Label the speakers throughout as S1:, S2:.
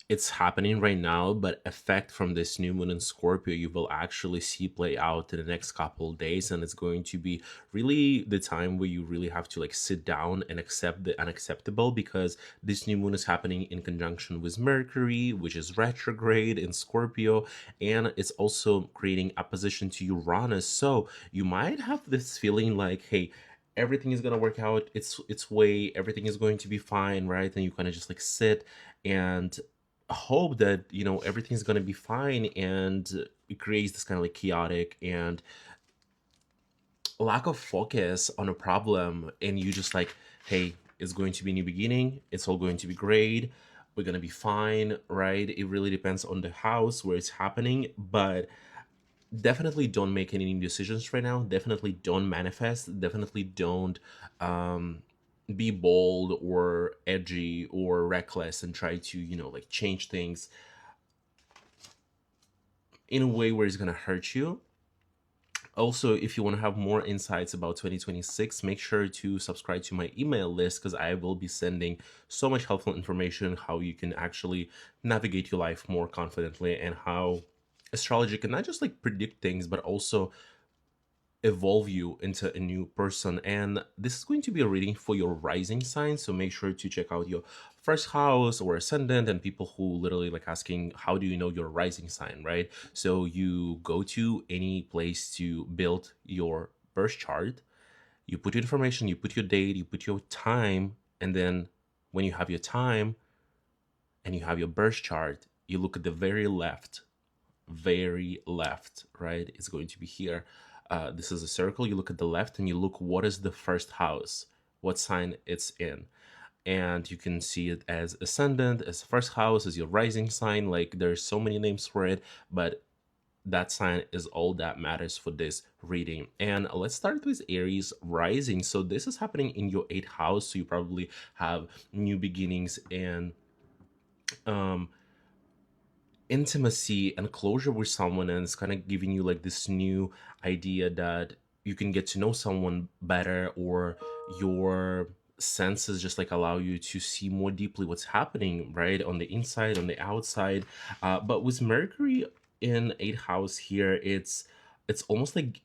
S1: it's happening right now, but effect from this new moon in Scorpio, you will actually see play out in the next couple of days, and it's going to be really the time where you really have to like sit down and accept the unacceptable, because this new moon is happening in conjunction with Mercury, which is retrograde in Scorpio, and it's also creating opposition to Uranus. So you might have this feeling like, hey, everything is gonna work out its way, everything is going to be fine, right? And you kind of just like sit and hope that everything's going to be fine, and it creates this kind of like chaotic and lack of focus on a problem, and you just like, hey, it's going to be a new beginning, it's all going to be great, we're going to be fine, right? It really depends on the house where it's happening, but definitely don't make any new decisions right now, definitely don't manifest, definitely don't um be bold or edgy or reckless and try to like change things in a way where it's going to hurt you. Also, if you want to have more insights about 2026, make sure to subscribe to my email list, because I will be sending so much helpful information how you can actually navigate your life more confidently, and how astrology can not just like predict things but also evolve you into a new person. And this is going to be a reading for your rising sign, so make sure to check out your first house or ascendant. And people who literally like asking, how do you know your rising sign, right? So you go to any place to build your birth chart, you put your information, you put your date, you put your time, and then when you have your time and you have your birth chart, you look at the very left, right? It's going to be here. This is a circle. You look at the left and you look what is the first house, what sign it's in. And you can see it as ascendant, as first house, as your rising sign. Like there's so many names for it, but that sign is all that matters for this reading. And let's start with Aries rising. So this is happening in your eighth house. So you probably have new beginnings and um intimacy and closure with someone, and it's kind of giving you like this new idea that you can get to know someone better, or your senses just like allow you to see more deeply what's happening right on the inside, on the outside. But with Mercury in eighth house here, it's almost like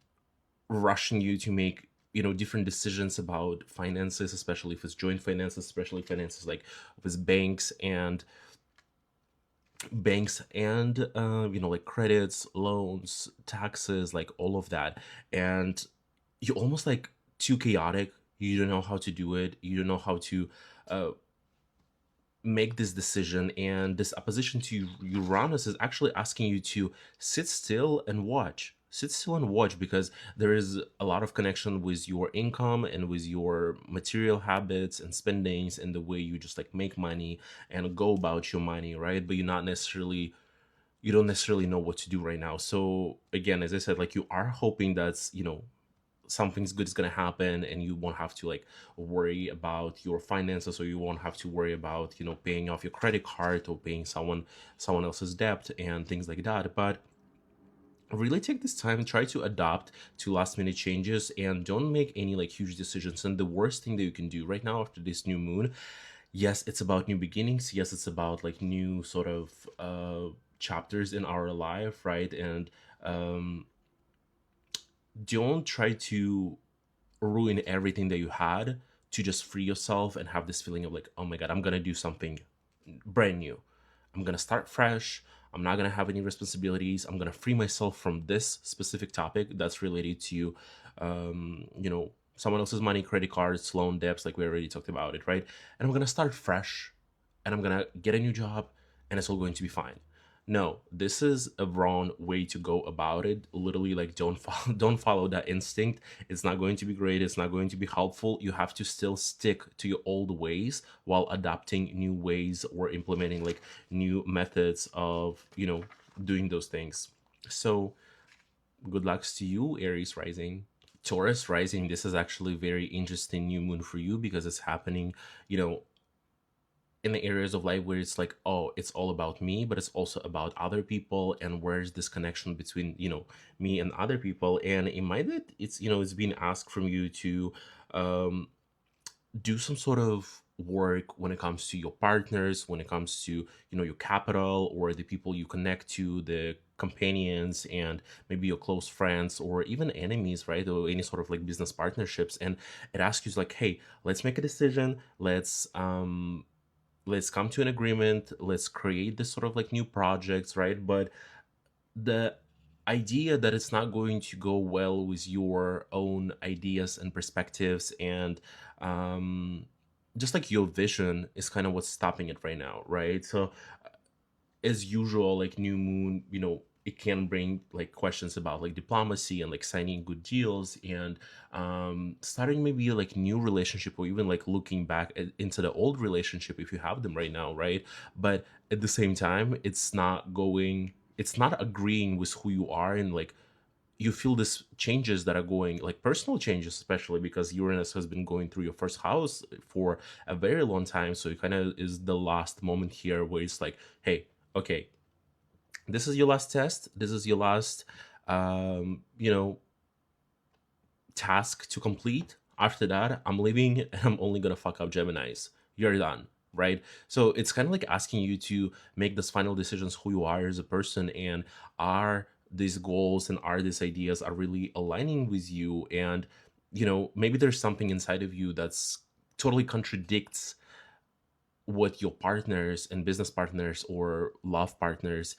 S1: rushing you to make different decisions about finances, especially if it's joint finances, especially finances like with banks and like credits, loans, taxes, like all of that. And you almost like too chaotic, you don't know how to do it, you don't know how to uh, make this decision. And this opposition to Uranus is actually asking you to sit still and watch, because there is a lot of connection with your income and with your material habits and spendings and the way you just like make money and go about your money, right? But you don't necessarily know what to do right now. So again, as I said, like you are hoping that's something's good is going to happen, and you won't have to like worry about your finances, or you won't have to worry about paying off your credit card or paying someone else's debt and things like that. But really take this time and try to adapt to last minute changes, and don't make any like huge decisions. And the worst thing that you can do right now after this new moon, yes, it's about new beginnings, yes, it's about like new sort of chapters in our life, right? And um don't try to ruin everything that you had to just free yourself and have this feeling of like, oh my god, I'm gonna do something brand new, I'm gonna start fresh, I'm not gonna have any responsibilities, I'm gonna free myself from this specific topic that's related to someone else's money, credit cards, loan debts, like we already talked about it, right? And I'm gonna start fresh, and I'm gonna get a new job, and it's all going to be fine. No, this is a wrong way to go about it. Literally, like don't follow, don't follow that instinct. It's not going to be great. It's not going to be helpful. You have to still stick to your old ways while adapting new ways or implementing like new methods of doing those things. So good lucks to you, Aries rising. Taurus rising, this is actually very interesting new moon for you, because it's happening, you know, in the areas of life where it's like, oh, it's all about me, but it's also about other people, and where's this connection between me and other people. And it might that it's it's being asked from you to um do some sort of work when it comes to your partners, when it comes to, your capital, or the people you connect to, the companions, and maybe your close friends, or even enemies, right? Or any sort of like business partnerships. And it asks you like, hey, let's make a decision. Let's come to an agreement. Let's create this sort of like new projects, right? But the idea that it's not going to go well with your own ideas and perspectives, and just like your vision, is kind of what's stopping it right now, right? So as usual, like new moon, it can bring like questions about like diplomacy and like signing good deals, and starting maybe like new relationship, or even like looking back into the old relationship if you have them right now, right? But at the same time, it's not agreeing with who you are, and like you feel this changes that are going, like personal changes, especially because Uranus has been going through your first house for a very long time. So it kind of is the last moment here where it's like, hey, okay, this is your last test, this is your last um you know task to complete. After that, I'm leaving, and I'm only gonna fuck up Geminis. You're done, right? So it's kind of like asking you to make this final decisions, who you are as a person, and are these goals and are these ideas are really aligning with you. And maybe there's something inside of you that's totally contradicts what your partners and business partners or love partners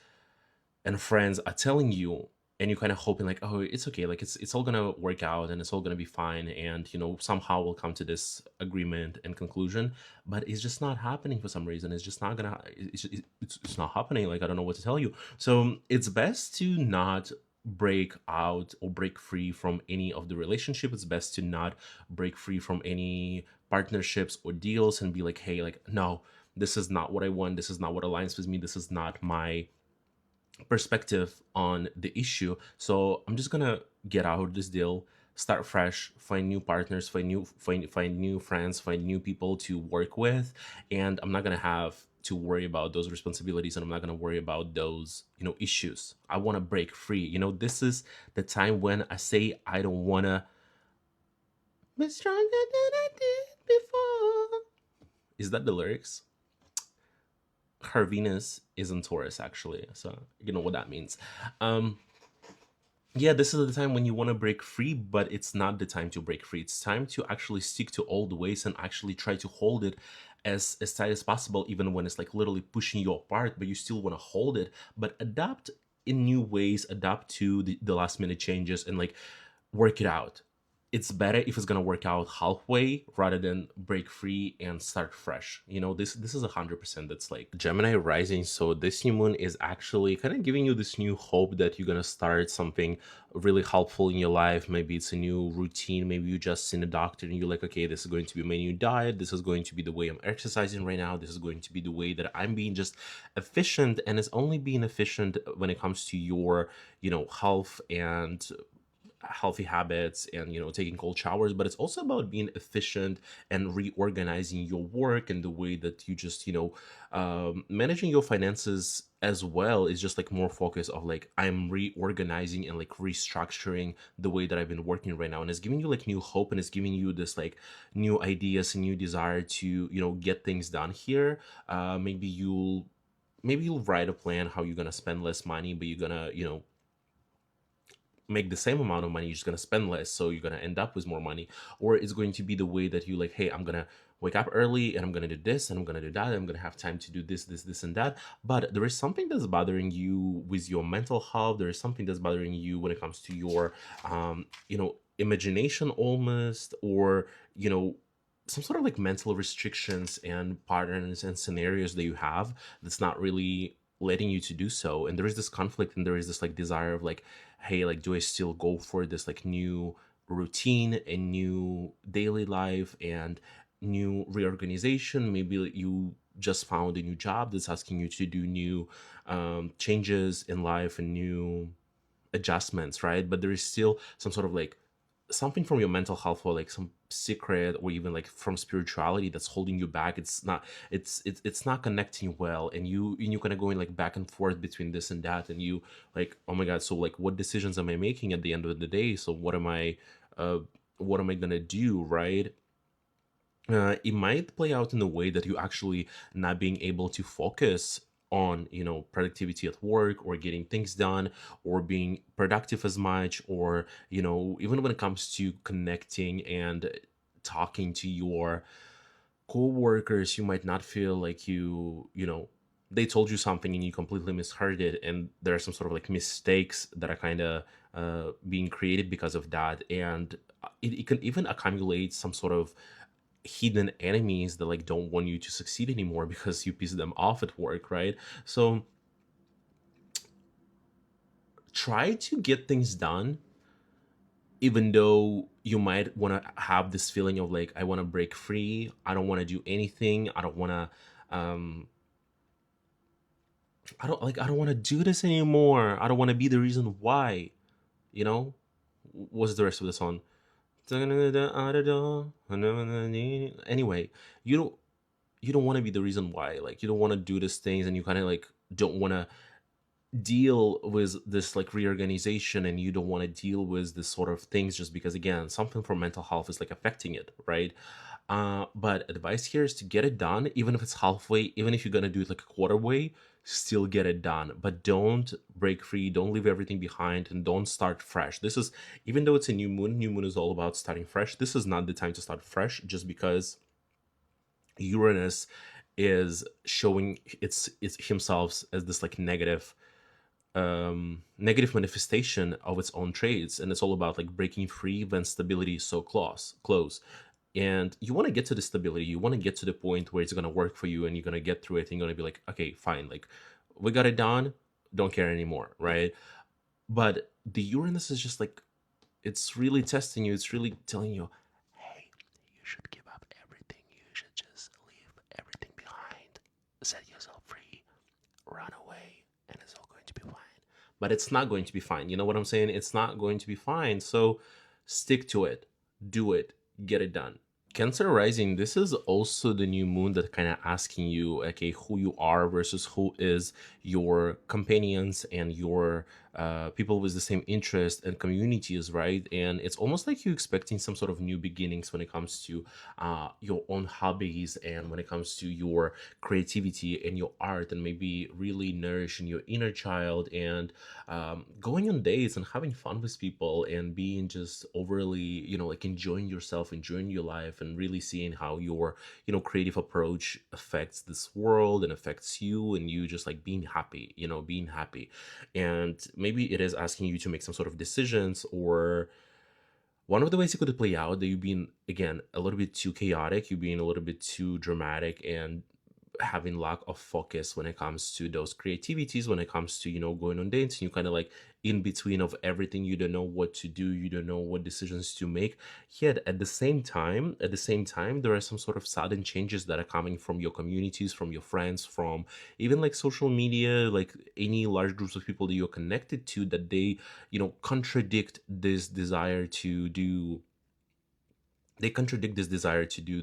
S1: and friends are telling you, and you're kind of hoping like, oh, it's okay, like it's all gonna work out, and it's all gonna be fine, and somehow we'll come to this agreement and conclusion. But it's just not happening for some reason. It's just not gonna it's not happening. Like, I don't know what to tell you. So it's best to not break out or break free from any of the relationship. It's best to not break free from any partnerships or deals, and be like, hey, like, no, this is not what I want, this is not what aligns with me, this is not my perspective on the issue. So I'm just gonna get out of this deal, start fresh, find new partners, find new friends, find new people to work with, and I'm not gonna have to worry about those responsibilities, and I'm not gonna worry about those issues. I want to break free. This is the time when I say I don't wanna be stronger than I did before. Is that the lyrics? Her Venus is in Taurus, actually, so you know what that means. um yeah, this is the time when you want to break free, but it's not the time to break free. It's time to actually stick to old ways and actually try to hold it as tight as possible, even when it's like literally pushing you apart, but you still want to hold it, but adapt in new ways, adapt to the last minute changes, and like work it out. It's better if it's gonna work out halfway rather than break free and start fresh. This is 100%. That's like Gemini rising. So this new moon is actually kind of giving you this new hope that you're gonna start something really helpful in your life. Maybe it's a new routine. Maybe you just seen a doctor and you're like, okay, this is going to be my new diet. This is going to be the way I'm exercising right now. This is going to be the way that I'm being just efficient. And it's only being efficient when it comes to your, health and healthy habits, and taking cold showers. But it's also about being efficient and reorganizing your work, and the way that you just managing your finances as well is just like more focus of like, I'm reorganizing and like restructuring the way that I've been working right now. And it's giving you like new hope, and it's giving you this like new ideas and new desire to get things done here. Maybe you'll write a plan how you're gonna spend less money, but you're gonna make the same amount of money. You're just going to spend less, so you're going to end up with more money. Or it's going to be the way that you like, hey, I'm going to wake up early, and I'm going to do this, and I'm going to do that, and I'm going to have time to do this and that. But there is something that's bothering you with your mental health. There is something that's bothering you when it comes to your imagination, almost, or some sort of like mental restrictions and patterns and scenarios that you have that's not really letting you to do so. And there is this conflict, and there is this like desire of like, hey, like, do I still go for this like new routine and new daily life and new reorganization? Maybe like, you just found a new job that's asking you to do new changes in life and new adjustments, right? But there is still some sort of like something from your mental health, or like some secret, or even like from spirituality, that's holding you back. It's not connecting well, and you're kind of going like back and forth between this and that, and you like, oh my god, so like, what decisions am I making at the end of the day? So what am I gonna do, right? it might play out in a way that you actually not being able to focus on, productivity at work or getting things done or being productive as much, or even when it comes to connecting and talking to your co-workers. You might not feel like they told you something and you completely misheard it, and there are some sort of like mistakes that are kind of being created because of that. And it can even accumulate some sort of hidden enemies that like don't want you to succeed anymore because you piss them off at work, right? So try to get things done, even though you might want to have this feeling of like, I want to break free, I don't want to do anything, I don't want to I don't want to do this anymore, I don't want to be the reason why, you know what's the rest of the song? Anyway, you don't you don't want to be the reason why, like you don't want to do these things, and you kind of like don't want to deal with this like reorganization, and you don't want to deal with this sort of things just because, again, something for mental health is like affecting it, right? But advice here is to get it done, even if it's halfway, even if you're gonna do it like a quarter way, still get it done. But don't break free, don't leave everything behind, and don't start fresh. This is, even though it's a new moon is all about starting fresh, this is not the time to start fresh, just because Uranus is showing it's himself as this like negative manifestation of its own traits, and it's all about like breaking free when stability is so close. And you want to get to the stability, you want to get to the point where it's going to work for you, and you're going to get through it, and you're going to be like, okay, fine, like we got it done, don't care anymore, right? But the Uranus is just like, it's really testing you, it's really telling you, hey, you should give up everything, you should just leave everything behind, set yourself free, run away, and it's all going to be fine. But it's not going to be fine. You know what I'm saying? It's not going to be fine. So stick to it, do it, get it done. Cancer rising, this is also the new moon that kind of asking you, okay, who you are versus who is your companions and your people with the same interest and communities, right? And it's almost like you expecting some sort of new beginnings when it comes to your own hobbies, and when it comes to your creativity and your art, and maybe really nourishing your inner child, and going on dates and having fun with people, and being just overly, like enjoying yourself, enjoying your life, and really seeing how your, creative approach affects this world and affects you, and you just like being happy, being happy. And maybe it is asking you to make some sort of decisions, or one of the ways it could play out that you've been, again, a little bit too chaotic, you've been a little bit too dramatic, and having lack of focus when it comes to those creativities, when it comes to, going on dates, and you kind of like in between of everything, you don't know what to do, you don't know what decisions to make. Yet at the same time, there are some sort of sudden changes that are coming from your communities, from your friends, from even like social media, like any large groups of people that you're connected to, that they, contradict this desire to do,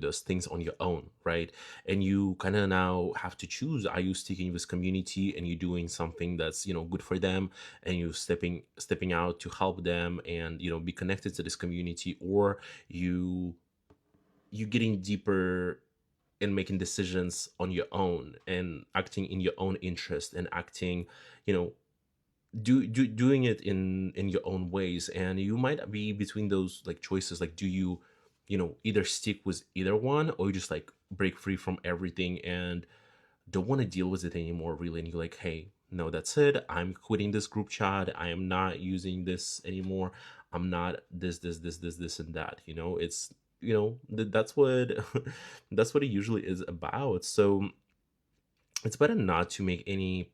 S1: those things on your own, right? And you kind of now have to choose, are you sticking with community and you doing something that's, good for them, and you stepping out to help them and, be connected to this community, or you getting deeper and making decisions on your own, and acting in your own interest, and acting, you know doing it in your own ways. And you might be between those like choices, like, do you, either stick with either one, or you just like break free from everything and don't want to deal with it anymore, really, and you're like, hey, no, that's it, I'm quitting this group chat, I am not using this anymore, I'm not this and that, it's, that's what that's what it usually is about. So it's better not to make any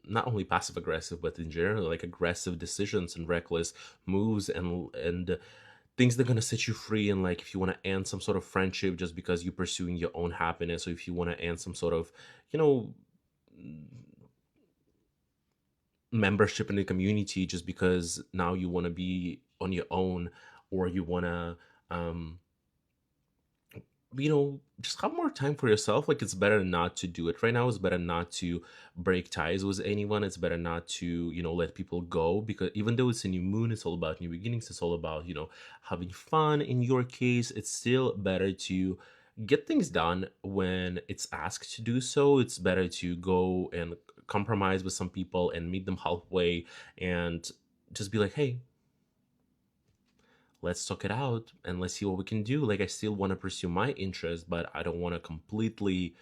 S1: not only passive aggressive, but in general like aggressive decisions and reckless moves, and things that are going to set you free. And like, if you want to end some sort of friendship just because you're pursuing your own happiness, or if you want to end some sort of, you know membership in the community just because now you want to be on your own, or you want to um just have more time for yourself. Like, it's better not to do it right now. It's better not to break ties with anyone. It's better not to, let people go, because even though it's a new moon, it's all about new beginnings. It's all about, having fun. In your case, it's still better to get things done when it's asked to do so. It's better to go and compromise with some people and meet them halfway and just be like, hey, let's talk it out and let's see what we can do. Like, I still want to pursue my interest, but I don't want to completely,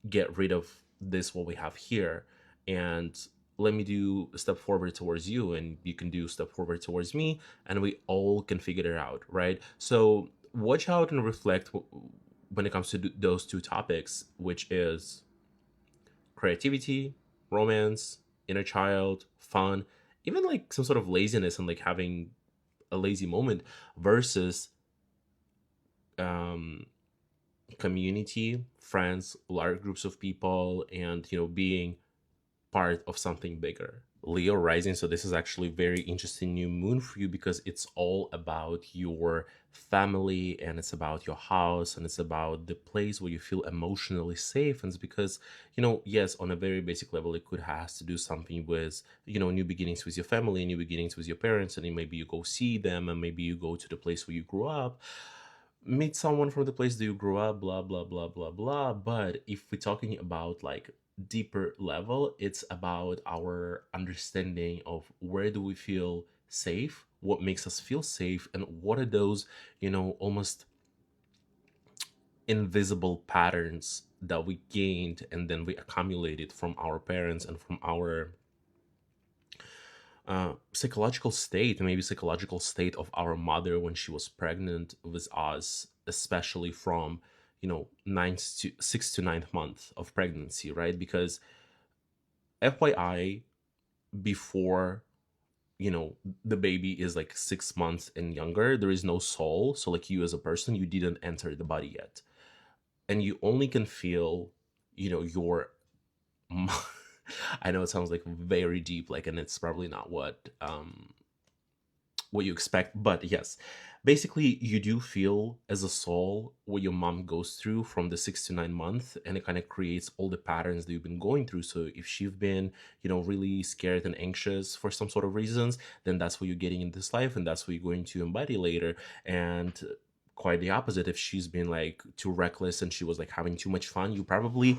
S1: get rid of this what we have here. And let me do a step forward towards you, and you can do a step forward towards me, and we all can figure it out, right? So watch out and reflect when it comes to those two topics, which is creativity, romance, inner child, fun, even like some sort of laziness and like having a lazy moment, versus um community, friends, large groups of people, and being part of something bigger. Leo rising, so this is actually very interesting new moon for you, because it's all about your family, and it's about your house, and it's about the place where you feel emotionally safe. And it's because, yes, on a very basic level, it could has to do something with, new beginnings with your family, new beginnings with your parents, and then maybe you go see them, and maybe you go to the place where you grew up, meet someone from the place that you grew up, blah blah blah blah blah. But if we're talking about like deeper level, it's about our understanding of where do we feel safe, what makes us feel safe, and what are those, almost invisible patterns that we gained and then we accumulated from our parents and from our psychological state, maybe psychological state of our mother when she was pregnant with us, especially from, ninth to sixth to ninth month of pregnancy, right? Because FYI, before, the baby is like 6 months and younger, there is no soul. So like, you as a person, you didn't enter the body yet, and you only can feel, your I know it sounds like very deep, like, and it's probably not what you expect, but yes, basically you do feel as a soul what your mom goes through from the 6 to 9 month, and it kind of creates all the patterns that you've been going through. So if she's been, really scared and anxious for some sort of reasons, then that's what you're getting in this life, and that's what you're going to embody later. And quite the opposite, if she's been like too reckless and she was like having too much fun, you probably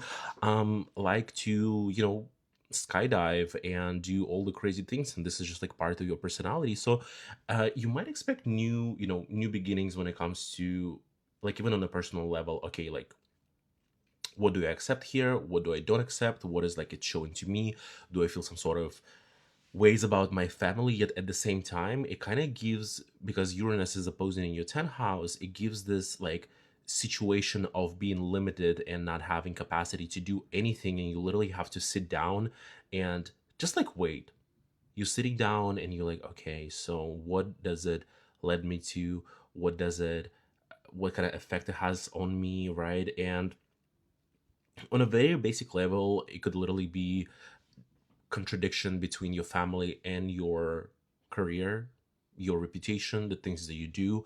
S1: like to, skydive and do all the crazy things, and this is just like part of your personality. So you might expect new beginnings when it comes to, like, even on a personal level. Okay, like, what do I accept here, what do I don't accept, what is like it's showing to me, do I feel some sort of ways about my family? Yet at the same time, it kind of gives, because Uranus is opposing in your 10th house, it gives this like situation of being limited and not having capacity to do anything, and you literally have to sit down and just like wait. You're sitting down and you're like, okay, so what does it lead me to, what kind of effect it has on me, right? And on a very basic level, it could literally be contradiction between your family and your career, your reputation, the things that you do.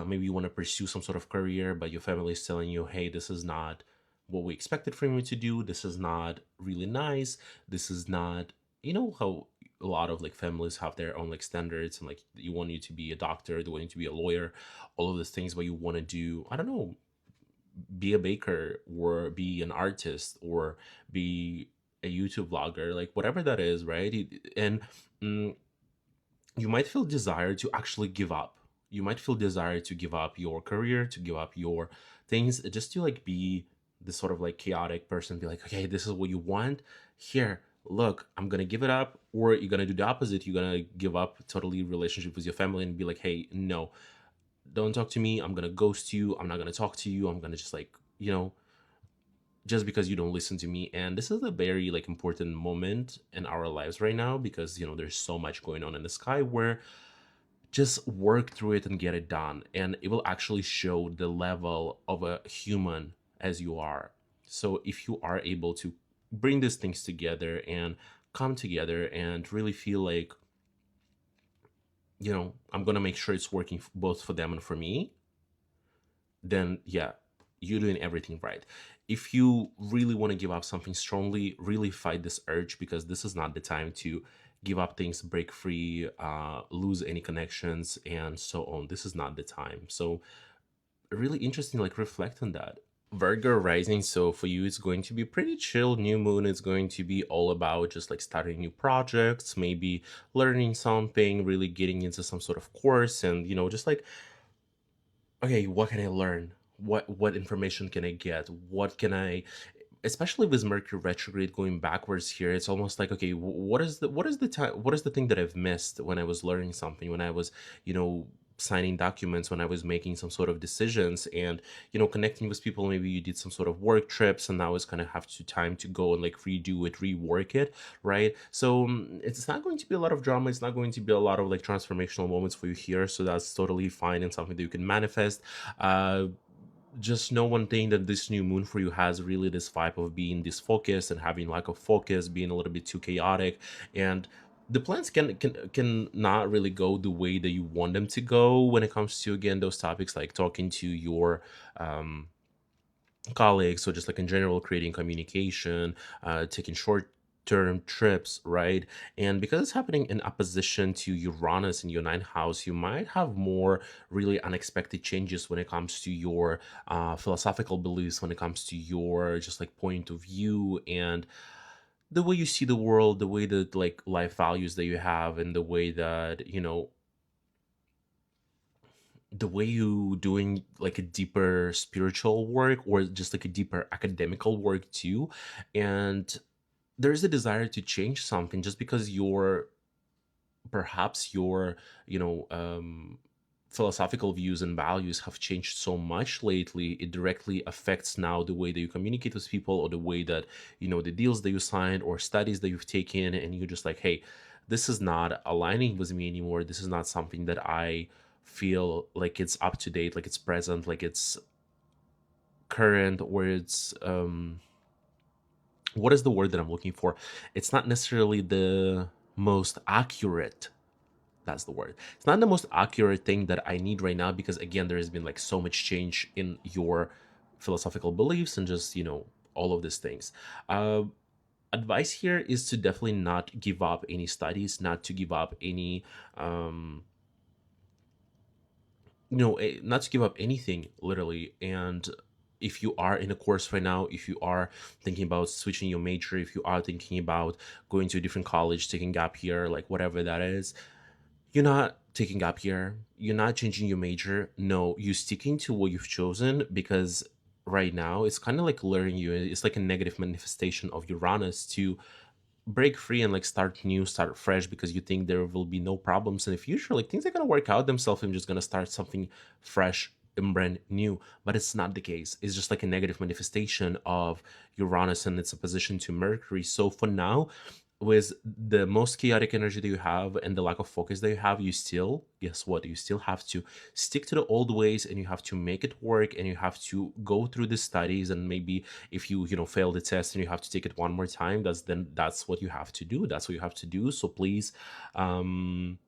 S1: Maybe you want to pursue some sort of career, but your family is telling you, hey, this is not what we expected from you to do. This is not really nice. This is not, how a lot of like families have their own like standards, and like, you want you to be a doctor, they want you to be a lawyer, all of these things, but you want to do, I don't know, be a baker or be an artist or be a YouTube vlogger, like whatever that is, right? And mm, you might feel desire to actually give up. You might feel desire to give up your career, to give up your things, just to like be this sort of like chaotic person, be like, okay, this is what you want. Here, look, I'm gonna give it up. Or you're gonna do the opposite. You're gonna give up totally relationship with your family and be like, hey, no, don't talk to me. I'm gonna ghost you. I'm not gonna talk to you. I'm gonna just like, just because you don't listen to me. And this is a very like important moment in our lives right now, because there's so much going on in the sky, where just work through it and get it done, and it will actually show the level of a human as you are. So if you are able to bring these things together and come together and really feel like, I'm gonna make sure it's working both for them and for me, then yeah, you're doing everything right. If you really want to give up something strongly, really fight this urge, because this is not the time to give up things, break free, lose any connections, and so on. This is not the time. So really interesting, like reflect on that. Virgo rising, so for you it's going to be pretty chill. New moon is going to be all about just like starting new projects, maybe learning something, really getting into some sort of course, and just like, okay, what can I learn? What information can I get? What can I, especially with Mercury retrograde going backwards here, it's almost like, okay, what is the thing that I've missed when I was learning something, when I was, you know, signing documents, when I was making some sort of decisions, and connecting with people. Maybe you did some sort of work trips, and now it's gonna have to time to go and like redo it, rework it, right? So it's not going to be a lot of drama. It's not going to be a lot of like transformational moments for you here. So that's totally fine and something that you can manifest. Just know one thing, that this new moon for you has really this vibe of being disfocused and having lack of focus, being a little bit too chaotic, and the plans can not really go the way that you want them to go when it comes to, again, those topics like talking to your um colleagues, or just like in general creating communication, taking short term trips, right? And because it's happening in opposition to Uranus in your ninth house, you might have more really unexpected changes when it comes to your philosophical beliefs, when it comes to your just like point of view, and the way you see the world, the way that like life values that you have, and the way that the way you doing like a deeper spiritual work, or just like a deeper academical work too. And there's a desire to change something, just because your perhaps your you know philosophical views and values have changed so much lately. It directly affects now the way that you communicate with people, or the way that the deals that you signed or studies that you've taken, and you're just like, hey, this is not aligning with me anymore. This is not something that I feel like it's up to date, like it's present, like it's current, or it's what is the word that I'm looking for? It's not necessarily the most accurate. That's the word. It's not the most accurate thing that I need right now, because again, there has been like so much change in your philosophical beliefs, and just all of these things. Uh, Advice here is to definitely not give up any studies, not to give up any um not to give up anything, literally. And if you are in a course right now, if you are thinking about switching your major, if you are thinking about going to a different college, taking gap year, like whatever that is, you're not taking gap year, you're not changing your major. No, you're sticking to what you've chosen, because right now it's kind of like luring you. It's like a negative manifestation of Uranus to break free and like start new, start fresh, because you think there will be no problems in the future, like things are going to work out themselves, and just going to start something fresh and brand new. But it's not the case. It's just like a negative manifestation of Uranus and its opposition to Mercury. So for now, with the most chaotic energy that you have and the lack of focus that you have, you still, guess what, you still have to stick to the old ways, and you have to make it work, and you have to go through the studies. And maybe if you fail the test and you have to take it one more time, that's what you have to do. That's what you have to do. So please, um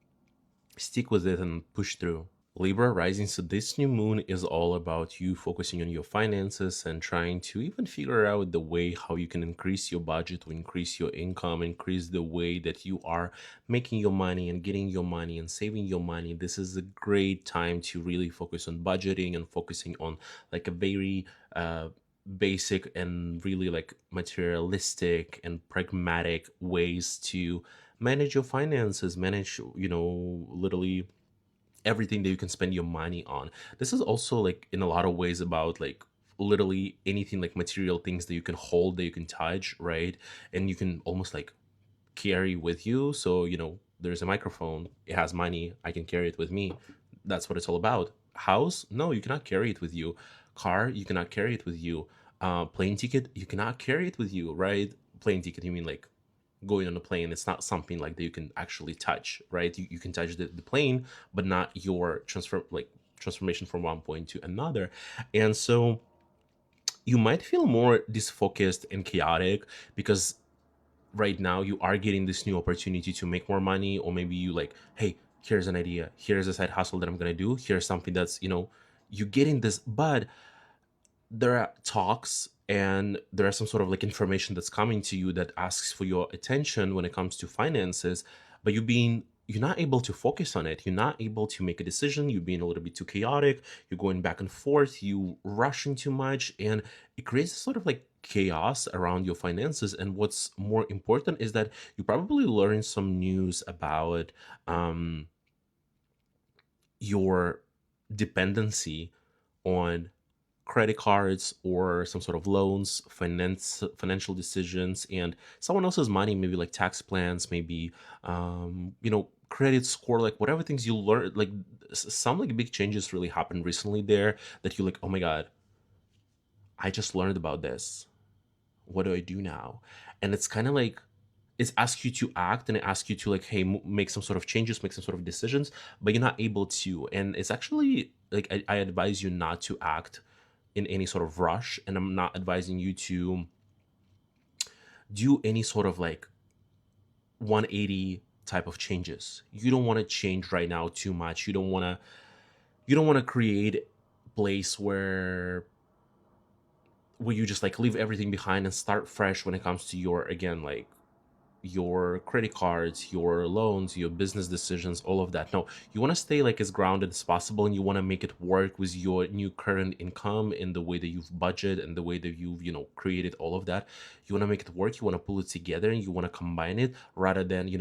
S1: stick with it and push through. Libra rising, so this new moon is all about you focusing on your finances and trying to even figure out the way how you can increase your budget, or increase your income, increase the way that you are making your money and getting your money and saving your money. This is a great time to really focus on budgeting and focusing on like a very basic and really like materialistic and pragmatic ways to manage your finances, manage, literally everything that you can spend your money on. This is also like in a lot of ways about like literally anything, like material things that you can hold, that you can touch, right? And you can almost like carry with you. So, there's a microphone, it has money, I can carry it with me. That's what it's all about. House, no, you cannot carry it with you. Car, you cannot carry it with you. Plane ticket, you cannot carry it with you, right? Plane ticket, you mean like going on a plane. It's not something like that you can actually touch, right? You can touch the plane, but not your transformation from one point to another. And so you might feel more disfocused and chaotic, because right now you are getting this new opportunity to make more money. Or maybe you like, hey, here's an idea, here's a side hustle that I'm gonna do, here's something that's, you're getting this. But there are talks and there are some sort of like information that's coming to you that asks for your attention when it comes to finances, but you're not able to focus on it. You're not able to make a decision. You're being a little bit too chaotic. You're going back and forth. You rushing too much, and it creates a sort of like chaos around your finances. And what's more important is that you probably learn some news about um, your dependency on credit cards or some sort of loans, financial decisions, and someone else's money, maybe like tax plans, maybe credit score, like whatever things you learn, like some like big changes really happened recently there that you're like, oh my god, I just learned about this. What do I do now? And it's kind of like it asks you to act and it asks you to like, hey, make some sort of changes, make some sort of decisions, but you're not able to. And it's actually like I advise you not to act in any sort of rush, and I'm not advising you to do any sort of like 180 type of changes. You don't want to change right now too much. You don't want to create a place where you just like leave everything behind and start fresh when it comes to your, again, like your credit cards, your loans, your business decisions, all of that. No, you want to stay like as grounded as possible, and you want to make it work with your new current income in the way that you've budgeted and the way that you've, created all of that. You want to make it work. You want to pull it together and you want to combine it rather than,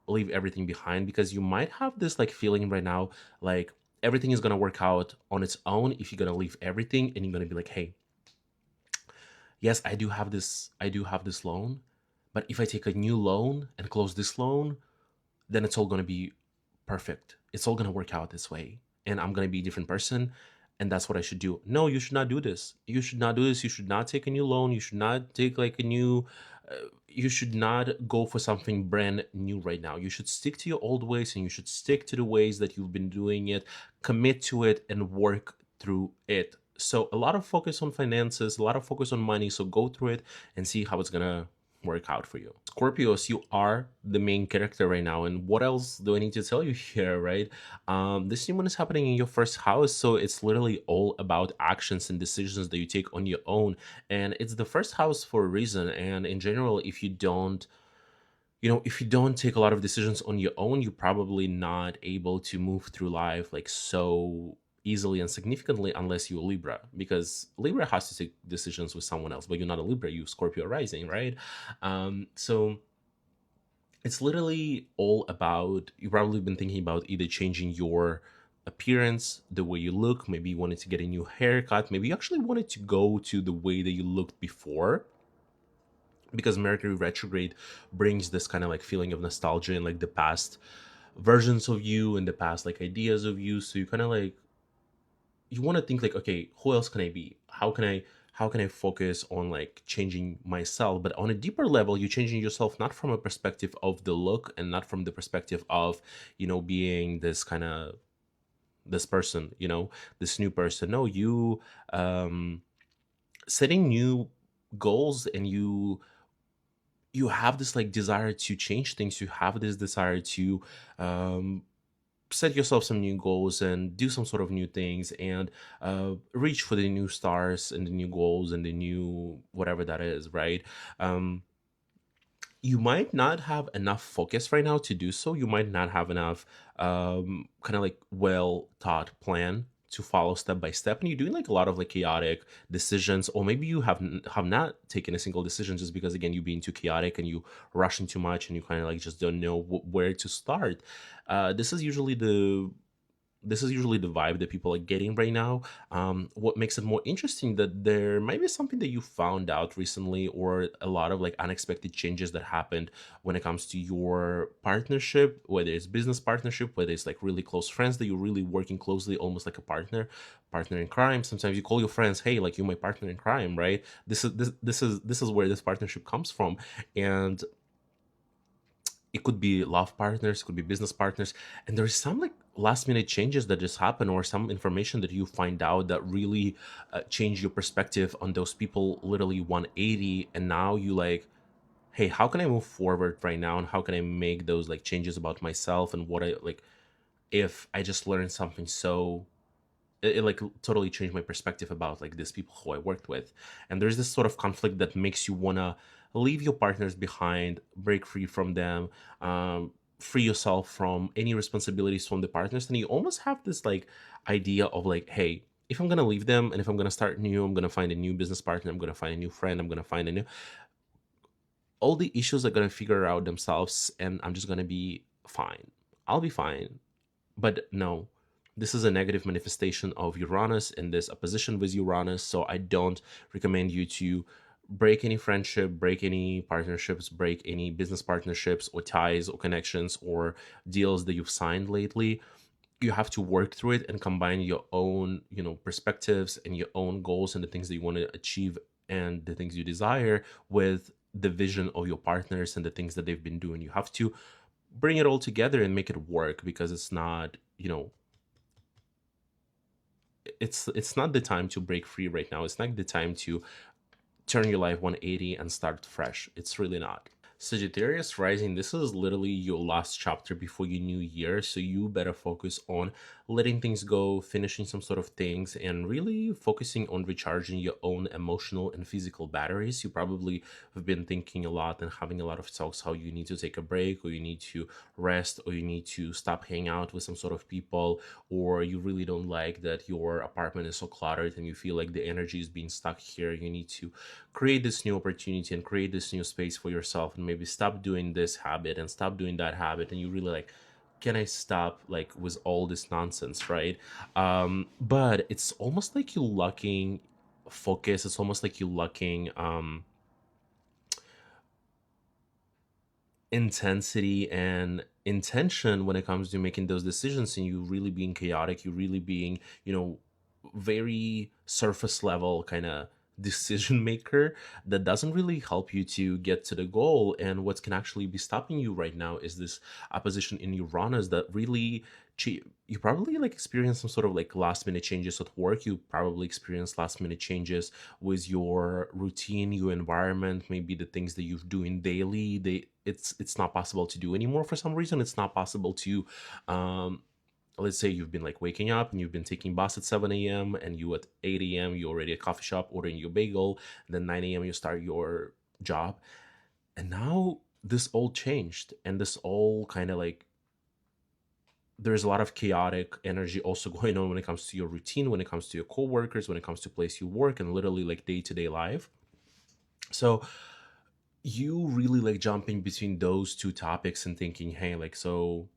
S1: leave everything behind, because you might have this like feeling right now like everything is going to work out on its own if you're going to leave everything and you're going to be like, hey, yes, I do have this loan, but if I take a new loan and close this loan, then it's all going to be perfect. It's all going to work out this way. And I'm going to be a different person. And that's what I should do. No, you should not do this. You should not do this. You should not take a new loan. You should not take like a new, you should not go for something brand new right now. You should stick to your old ways and you should stick to the ways that you've been doing it, commit to it, and work through it. So a lot of focus on finances, a lot of focus on money. So go through it and see how it's going to work out for you. Scorpios, you are the main character right now. And what else do I need to tell you here, right? This new moon is happening in your first house. So it's literally all about actions and decisions that you take on your own. And it's the first house for a reason. And in general, if you don't take a lot of decisions on your own, you're probably not able to move through life like so easily and significantly unless you're Libra, because Libra has to take decisions with someone else, but you're not a Libra, you Scorpio rising, right? So it's literally all about, you've probably been thinking about either changing your appearance, the way you look, maybe you wanted to get a new haircut, maybe you actually wanted to go to the way that you looked before, because Mercury retrograde brings this kind of like feeling of nostalgia and like the past versions of you and the past like ideas of you. So you kind of like, you want to think like, okay, who else can I be? How can I focus on like changing myself? But on a deeper level, you're changing yourself not from a perspective of the look and not from the perspective of, being this kind of this person, this new person. No, you setting new goals, and you have this like desire to change things. You have this desire to um, set yourself some new goals and do some sort of new things, and reach for the new stars and the new goals and the new whatever that is, right? um, you might not have enough focus right now to do so. You might not have enough kind of like well thought plan to follow step by step, and you're doing like a lot of like chaotic decisions, or maybe you have not taken a single decision just because, again, you're being too chaotic and you rushing too much and you kind of like just don't know where to start. This is usually the vibe that people are getting right now. What makes it more interesting that there might be something that you found out recently, or a lot of like unexpected changes that happened when it comes to your partnership, whether it's business partnership, whether it's like really close friends that you're really working closely, almost like a partner in crime. Sometimes you call your friends, hey, like you're my partner in crime, right? This is where this partnership comes from. And it could be love partners, it could be business partners, and there's some like last minute changes that just happen, or some information that you find out that really change your perspective on those people literally 180. And now you like, hey, how can I move forward right now, and how can I make those like changes about myself, and what I like, if I just learned something so it like totally changed my perspective about like these people who I worked with. And there's this sort of conflict that makes you wanna leave your partners behind, break free from them, free yourself from any responsibilities from the partners, and you almost have this like idea of like, hey, if I'm gonna leave them and if I'm gonna start new, I'm gonna find a new business partner, I'm gonna find a new friend, I'm gonna find a new, all the issues are gonna figure out themselves, and I'm just gonna be fine. I'll be fine. But no, this is a negative manifestation of Uranus in this opposition with Uranus. So I don't recommend you to break any friendship, break any partnerships, break any business partnerships or ties or connections or deals that you've signed lately. You have to work through it and combine your own, perspectives and your own goals and the things that you want to achieve and the things you desire with the vision of your partners and the things that they've been doing. You have to bring it all together and make it work, because it's not, it's not the time to break free right now. It's not the time to turn your life 180 and start fresh. It's really not. Sagittarius rising, this is literally your last chapter before your new year, so you better focus on letting things go, finishing some sort of things, and really focusing on recharging your own emotional and physical batteries. You probably have been thinking a lot and having a lot of talks how you need to take a break, or you need to rest, or you need to stop hanging out with some sort of people, or you really don't like that your apartment is so cluttered and you feel like the energy is being stuck here. You need to create this new opportunity and create this new space for yourself, and maybe stop doing this habit and stop doing that habit, and you really like, can I stop like with all this nonsense, right? But it's almost like you lacking focus. It's almost like you lacking intensity and intention when it comes to making those decisions, and you really being chaotic, you really being, very surface level kind of decision maker that doesn't really help you to get to the goal. And what can actually be stopping you right now is this opposition in Uranus that really you probably like experience some sort of like last minute changes at work. You probably experience last minute changes with your routine, your environment, maybe the things that you're doing daily. It's not possible to do anymore for some reason. It's not possible to um let's say you've been like waking up and you've been taking bus at 7 a.m. and you at 8 a.m. you're already at coffee shop ordering your bagel, and then 9 a.m. you start your job. And now this all changed, and this all kind of like, there's a lot of chaotic energy also going on when it comes to your routine, when it comes to your coworkers, when it comes to place you work, and literally like day-to-day life. So you really like jumping between those two topics and thinking, hey, like, so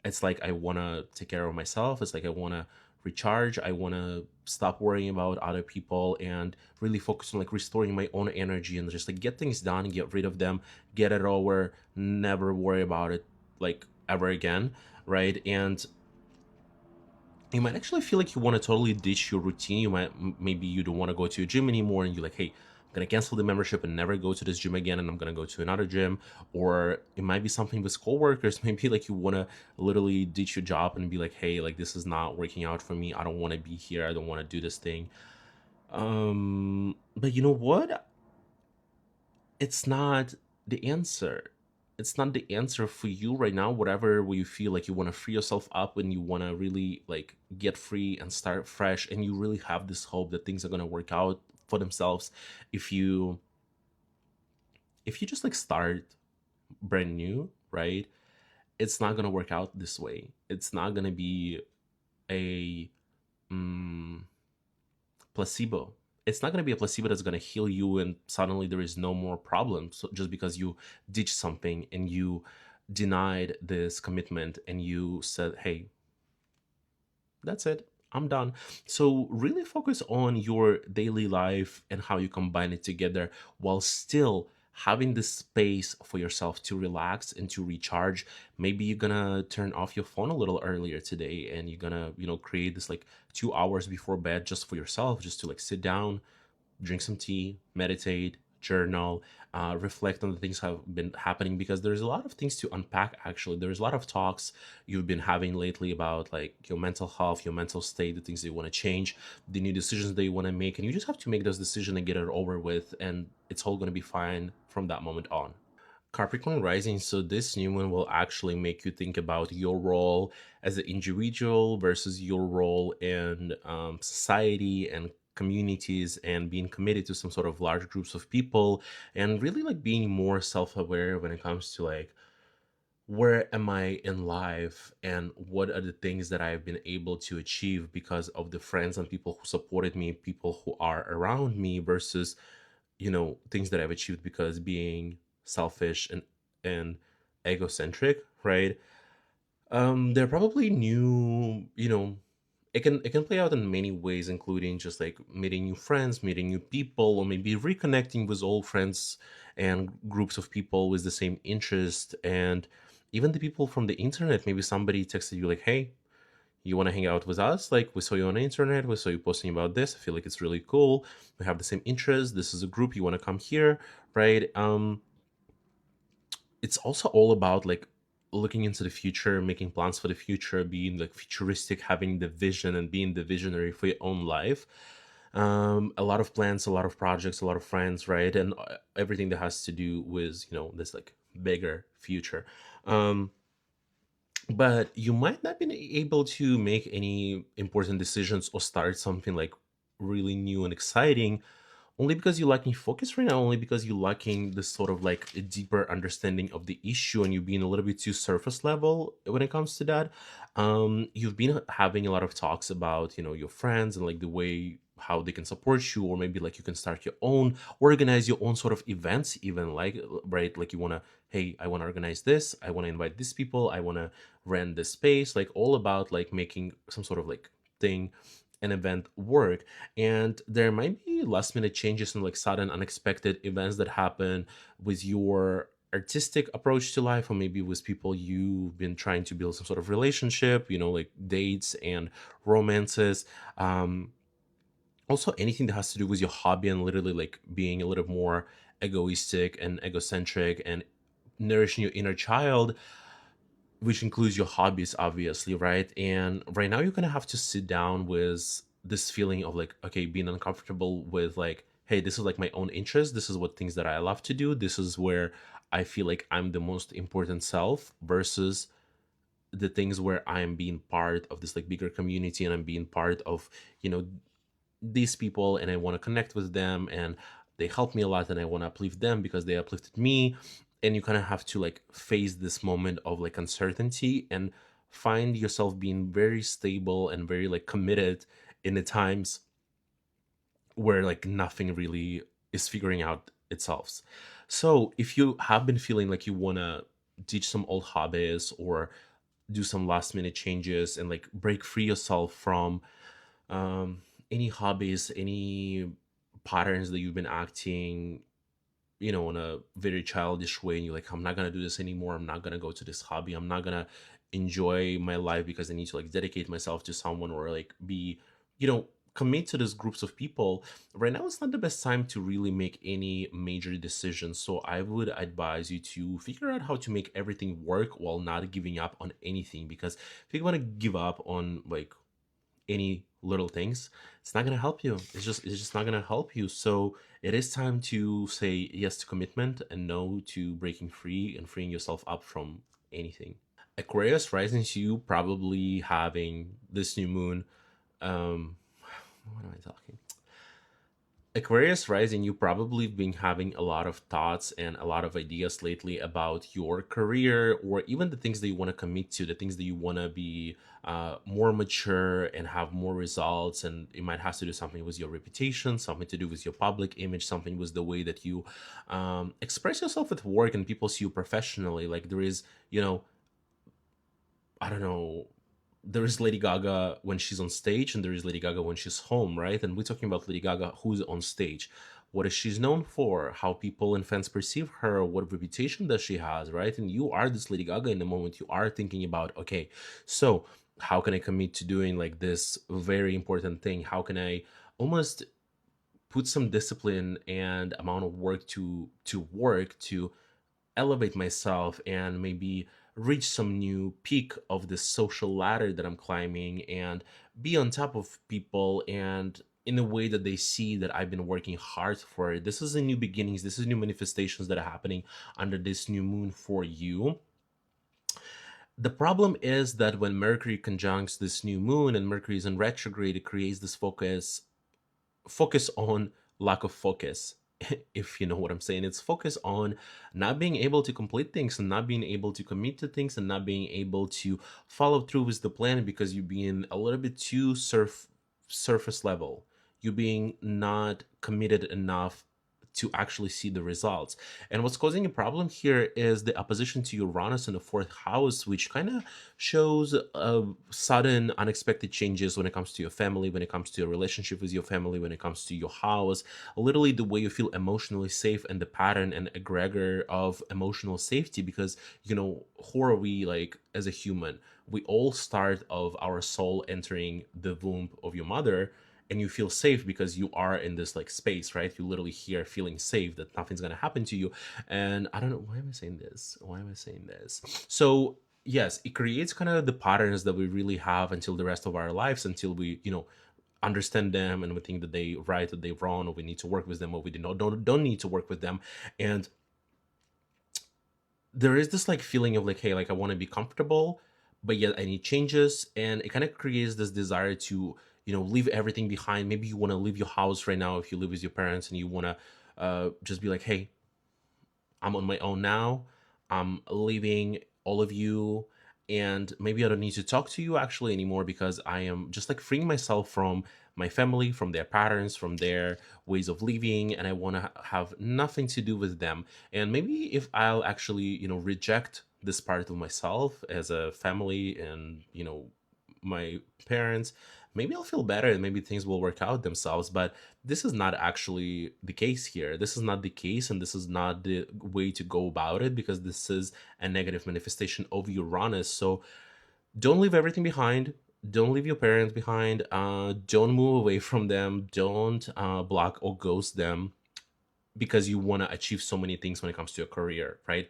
S1: it's like I want to take care of myself. It's like I want to recharge. I want to stop worrying about other people and really focus on like restoring my own energy and just like get things done, get rid of them, get it over, never worry about it like ever again, right? And you might actually feel like you want to totally ditch your routine. You might maybe you don't want to go to a gym anymore, and you're like, hey, I'm gonna cancel the membership and never go to this gym again, and I'm gonna go to another gym. Or it might be something with coworkers. Maybe like you want to literally ditch your job and be like, hey, like this is not working out for me. I don't want to be here. I don't want to do this thing. But you know what? It's not the answer. It's not the answer for you right now. Whatever where you feel like you want to free yourself up and you want to really like get free and start fresh, and you really have this hope that things are going to work out for themselves if you just like start brand new, right? It's not going to work out this way. It's not going to be a mm, placebo. It's not going to be a placebo that's going to heal you and suddenly there is no more problems, so just because you ditched something and you denied this commitment and you said, hey, that's it, I'm done. So really focus on your daily life and how you combine it together while still having this space for yourself to relax and to recharge. Maybe you're gonna turn off your phone a little earlier today, and you're gonna, create this like 2 hours before bed just for yourself, just to like sit down, drink some tea, meditate, journal, reflect on the things that have been happening, because there's a lot of things to unpack. Actually, there's a lot of talks you've been having lately about like your mental health, your mental state, the things that you want to change, the new decisions that you want to make, and you just have to make those decisions and get it over with, and it's all going to be fine from that moment on. Capricorn rising, so this new one will actually make you think about your role as an individual versus your role in society and communities, and being committed to some sort of large groups of people, and really like being more self-aware when it comes to like, where am I in life and what are the things that I've been able to achieve because of the friends and people who supported me, people who are around me, versus things that I've achieved because being selfish and egocentric, right? They're probably new, it can play out in many ways, including just like meeting new friends, meeting new people, or maybe reconnecting with old friends and groups of people with the same interest. And even the people from the internet, maybe somebody texted you like, hey, you want to hang out with us? Like, we saw you on the internet, we saw you posting about this. I feel like it's really cool. We have the same interests. This is a group. You want to come here, right? It's also all about like looking into the future, making plans for the future, being like futuristic, having the vision and being the visionary for your own life. A lot of plans, a lot of projects, a lot of friends, right? And everything that has to do with this like bigger future. um but you might not be able to make any important decisions or start something like really new and exciting, only because you're lacking focus right now, only because you're lacking this sort of like a deeper understanding of the issue, and you've been a little bit too surface level when it comes to that. You've been having a lot of talks about your friends and like the way how they can support you, or maybe like you can start your own, organize your own sort of events, even like, right, like you want to, hey, I want to organize this, I want to invite these people, I want to rent this space, like all about like making some sort of like thing, an event work. And there might be last minute changes and like sudden unexpected events that happen with your artistic approach to life, or maybe with people you've been trying to build some sort of relationship, like dates and romances. Also anything that has to do with your hobby, and literally like being a little more egoistic and egocentric and nourishing your inner child, which includes your hobbies, obviously, right? And right now you're gonna have to sit down with this feeling of like, okay, being uncomfortable with like, hey, this is like my own interest, this is what things that I love to do, this is where I feel like I'm the most important self, versus the things where I am being part of this like bigger community, and I'm being part of you know these people, and I want to connect with them, and they help me a lot, and I want to uplift them because they uplifted me. And you kind of have to like face this moment of like uncertainty, and find yourself being very stable and very like committed in the times where like nothing really is figuring out itself. So if you have been feeling like you want to teach some old hobbies, or do some last minute changes, and like break free yourself from um, any hobbies, any patterns that you've been acting, in a very childish way, and you're like, I'm not gonna do this anymore. I'm not gonna go to this hobby. I'm not gonna enjoy my life because I need to like dedicate myself to someone, or like be, you know, commit to these groups of people. Right now, it's not the best time to really make any major decisions. So I would advise you to figure out how to make everything work while not giving up on anything. Because if you want to give up on like any little things, it's not going to help you. It's just not going to help you. So it is time to say yes to commitment, and no to breaking free and freeing yourself up from anything. Aquarius rising to you, probably having this new moon. um what am I talking? Aquarius rising, you probably been having a lot of thoughts and a lot of ideas lately about your career, or even the things that you want to commit to, the things that you want to be more mature and have more results. And it might have to do something with your reputation, something to do with your public image, something with the way that you express yourself at work and people see you professionally. Like there is, I don't know, there is Lady Gaga when she's on stage, and there is Lady Gaga when she's home, right? And we're talking about Lady Gaga who's on stage. What is she's known for? How people and fans perceive her? What reputation does she has, right? And you are this Lady Gaga in the moment. You are thinking about, okay, so how can I commit to doing like this very important thing? How can I almost put some discipline and amount of work to elevate myself, and maybe reach some new peak of the social ladder that I'm climbing, and be on top of people, and in a way that they see that I've been working hard for it. This is a new beginnings. This is new manifestations that are happening under this new moon for you. The problem is that when Mercury conjuncts this new moon and Mercury is in retrograde, it creates this focus on lack of focus. If you know what I'm saying, it's focus on not being able to complete things and not being able to commit to things and not being able to follow through with the plan because you're being a little bit too surface level. You being not committed enough to actually see the results. And what's causing a problem here is the opposition to Uranus in the fourth house, which kind of shows sudden, unexpected changes when it comes to your family, when it comes to your relationship with your family, when it comes to your house, literally the way you feel emotionally safe and the pattern and egregor of emotional safety. Because, who are we like as a human? We all start of our soul entering the womb of your mother, and you feel safe because you are in this like space, right? You literally here feeling safe that nothing's going to happen to you. And I don't know, why am I saying this, so yes, it creates kind of the patterns that we really have until the rest of our lives, until we understand them and we think that they right, that they wrong, or we need to work with them, or we don't need to work with them. And there is this like feeling of like, hey, like I want to be comfortable, but yet I need changes, and it kind of creates this desire to leave everything behind. Maybe you want to leave your house right now if you live with your parents, and you want to just be like, hey, I'm on my own now. I'm leaving all of you, and maybe I don't need to talk to you actually anymore because I am just like freeing myself from my family, from their patterns, from their ways of living, and I want to have nothing to do with them. And maybe if I'll actually, reject this part of myself as a family and, my parents, maybe I'll feel better and maybe things will work out themselves. But this is not actually the case here. This is not the case, and this is not the way to go about it, because this is a negative manifestation of Uranus. So don't leave everything behind. Don't leave your parents behind. Don't move away from them. Don't block or ghost them because you want to achieve so many things when it comes to your career, right?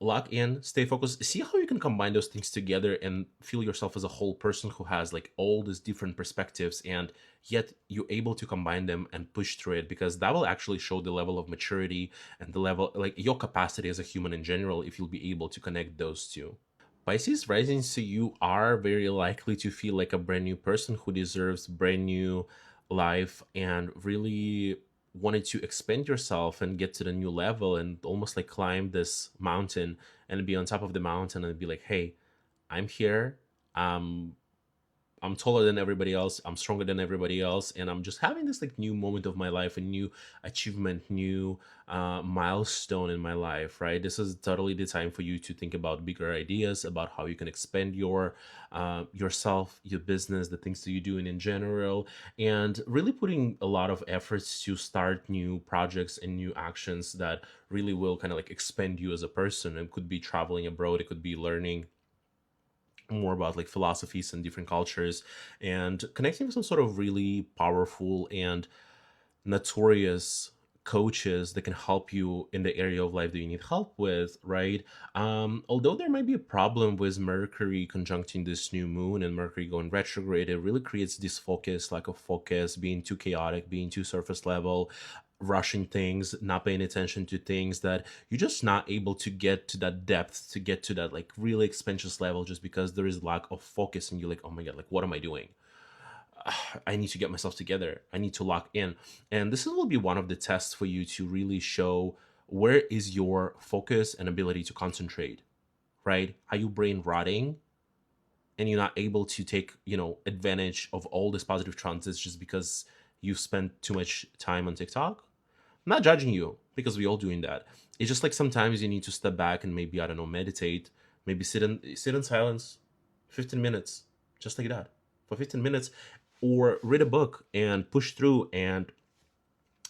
S1: Lock in, stay focused, see how you can combine those things together and feel yourself as a whole person who has like all these different perspectives, and yet you're able to combine them and push through it, because that will actually show the level of maturity and the level, like your capacity as a human in general, if you'll be able to connect those two. Pisces rising, so you are very likely to feel like a brand new person who deserves brand new life and really wanted to expand yourself and get to the new level and almost like climb this mountain and be on top of the mountain and be like, hey, I'm here. Um, I'm taller than everybody else. I'm stronger than everybody else, and I'm just having this like new moment of my life, a new achievement, new milestone in my life. Right? This is totally the time for you to think about bigger ideas, about how you can expand your yourself, your business, the things that you're doing in general, and really putting a lot of efforts to start new projects and new actions that really will kind of like expand you as a person. It could be traveling abroad. It could be learning more about like philosophies and different cultures and connecting with some sort of really powerful and notorious coaches that can help you in the area of life that you need help with, right? Although there might be a problem with Mercury conjuncting this new moon and Mercury going retrograde, it really creates this focus, lack of focus, being too chaotic, being too surface level, rushing things, not paying attention to things that you're just not able to get to that depth, to get to that like really expansive level, just because there is lack of focus and you're like, oh my god, like what am I doing? I need to get myself together. I need to lock in. And this will be one of the tests for you to really show where is your focus and ability to concentrate, right? Are you brain rotting and you're not able to take, advantage of all these positive transits just because you've spent too much time on TikTok? I'm not judging you, because we all doing that. It's just like sometimes you need to step back and maybe, I don't know, meditate, maybe sit in silence 15 minutes, just like that, for 15 minutes, or read a book and push through and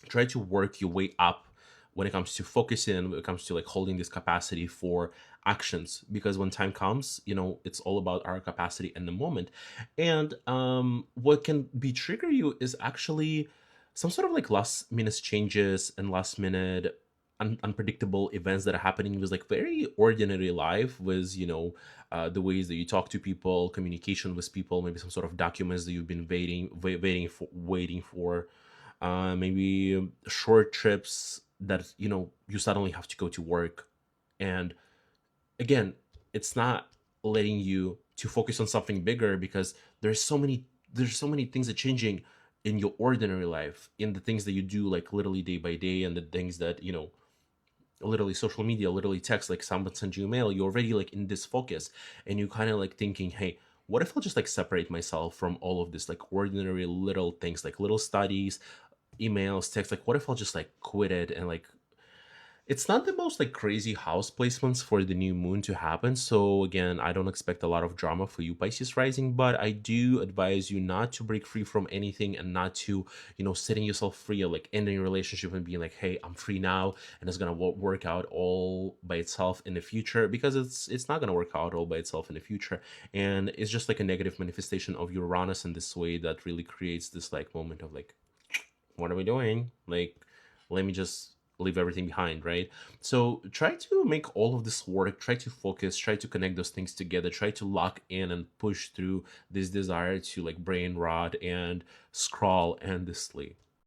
S1: try to work your way up when it comes to focusing, when it comes to like holding this capacity for actions, because when time comes, it's all about our capacity in the moment. And what can be trigger you is actually some sort of like last minute changes and last minute unpredictable events that are happening with like very ordinary life, with the ways that you talk to people, communication with people, maybe some sort of documents that you've been waiting for, maybe short trips that you suddenly have to go to work. And again, it's not letting you to focus on something bigger, because there's so many things that changing in your ordinary life, in the things that you do like literally day by day, and the things that literally social media, literally text, like someone sends you a mail, you're already like in this focus, and you kind of like thinking, hey, what if I'll just like separate myself from all of this like ordinary little things, like little studies, emails, text, like what if I'll just like quit it. And like, it's not the most like crazy house placements for the new moon to happen. So again, I don't expect a lot of drama for you, Pisces rising, but I do advise you not to break free from anything, and not to, setting yourself free, or like ending a relationship and being like, hey, I'm free now and it's gonna work out all by itself in the future, because it's not gonna work out all by itself in the future. And it's just like a negative manifestation of Uranus in this way, that really creates this like moment of like, what are we doing? Like, let me just leave everything behind, right? So try to make all of this work, try to focus, try to connect those things together, try to lock in and push through this desire to like brain rot and scroll endlessly.